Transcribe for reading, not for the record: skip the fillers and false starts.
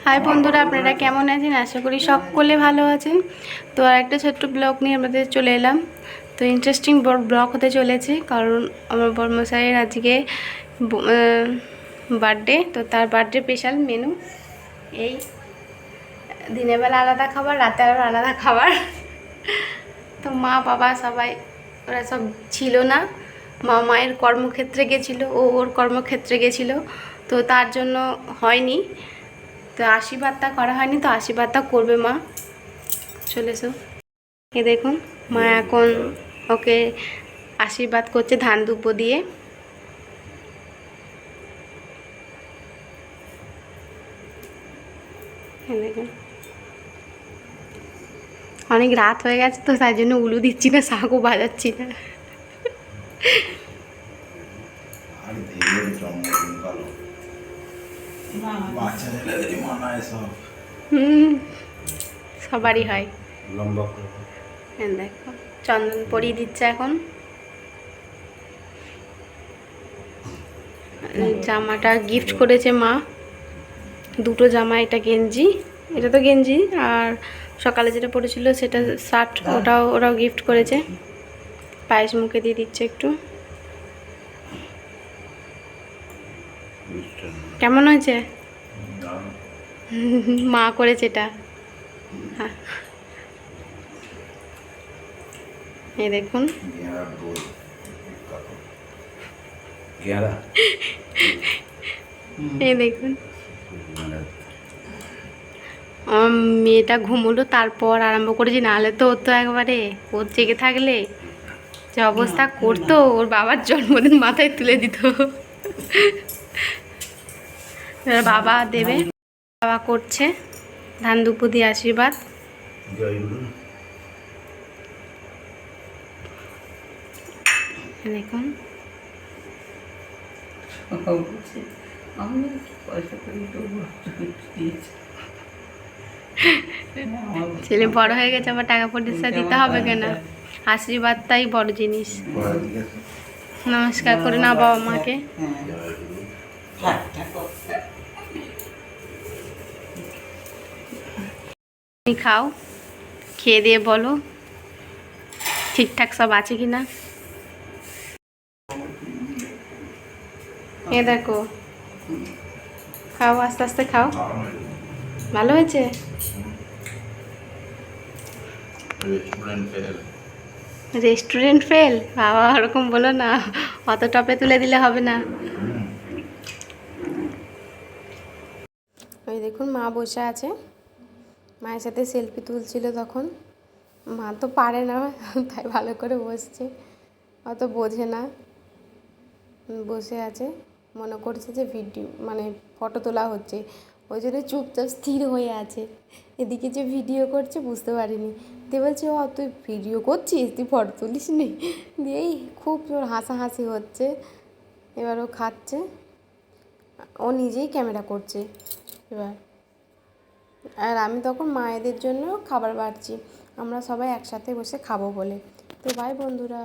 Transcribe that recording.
High বন্ধুরা, আপনারা কেমন আছেন? আশা করি সকলে ভালো আছেন। তো আর একটা ছোট্ট ব্লগ নিয়ে আমাদের চলে এলাম। তো ইন্টারেস্টিং ব্লগ হতে চলেছে, কারণ আমার বর্মশাইয়ের আজকে বার্থডে। তো তার বার্থডে স্পেশাল মেনু এই দিনের বেলা আলাদা খাবার, রাতে আরও আলাদা খাবার। তো মা বাবা সবাই ওরা সব ছিল না। মায়ের কর্মক্ষেত্রে গেছিলো, ওর কর্মক্ষেত্রে গেছিলো, তো তার জন্য হয়নি। তো আশীর্বাদটা করা হয়নি, তো আশীর্বাদটা করবে মা। চলে এসো। এ দেখুন, মা এখন ওকে আশীর্বাদ করছে ধান দুব্বো দিয়ে। দেখুন, অনেক রাত হয়ে গেছে, তো তাই জন্য উলু দিচ্ছি না, শাঁখও বাজাচ্ছি না। সবারই হয়। দেখো, চন্দন পরিয়ে দিচ্ছে এখন। জামাটা গিফট করেছে মা, দুটো জামা, এটা গেঞ্জি, এটা তো গেঞ্জি, আর সকালে যেটা পরেছিল সেটা শার্ট, ওরাও গিফট করেছে। পায়েস মুখে দিয়ে দিচ্ছে একটু। কেমন হয়েছে? মা করেছে এটা। হ্যাঁ, এই দেখুন, এই দেখুন, মেয়েটা ঘুমোলো, তারপর আরম্ভ করেছি। নাহলে তো ওর তো একবারে, ওর জেগে থাকলে যে অবস্থা করতো, ওর বাবার জন্মদিন মাথায় তুলে দিত। বাবা দেবে, বাবা করছে ধান দুপুর দিয়ে আশীর্বাদ। দেখুন, ছেলে বড় হয়ে গেছে, আবার টাকা পয়সা দিতে হবে কেন? আশীর্বাদটাই বড় জিনিস। নমস্কার করে না বাবা মাকে। তুমি খাও, খেয়ে দিয়ে বলো ঠিকঠাক সব আছে কিনা। এ দেখো, খাও, আস্তে আস্তে খাও। ভালো হয়েছে? Restaurant fail? বাবা ওরকম বলো না, অত টপে তুলে দিলে হবে না। ওই দেখুন, মা বসে আছে, মায়ের সাথে সেলফি তুলছিল তখন। মা তো পারে না, তাই ভালো করে বসছে, অত বোঝে না, বসে আছে, মনে করছে যে ভিডিও মানে ফটো তোলা হচ্ছে, ওই জন্য চুপচাপ স্থির হয়ে আছে। এদিকে যে ভিডিও করছে বুঝতে পারিনি, দিয়ে বলছে ও তুই ভিডিও করছিস, তুই ফটো তুলিস নি। দিয়েই খুব জোর হাসাহাসি হচ্ছে। এবার ও খাচ্ছে, ও নিজেই ক্যামেরা করছে এবার। আর আমি তখন মায়েদের জন্য খাবার বাড়ছি, আমরা সবাই একসাথে বসে খাবো বলে। তো বাই বন্ধুরা।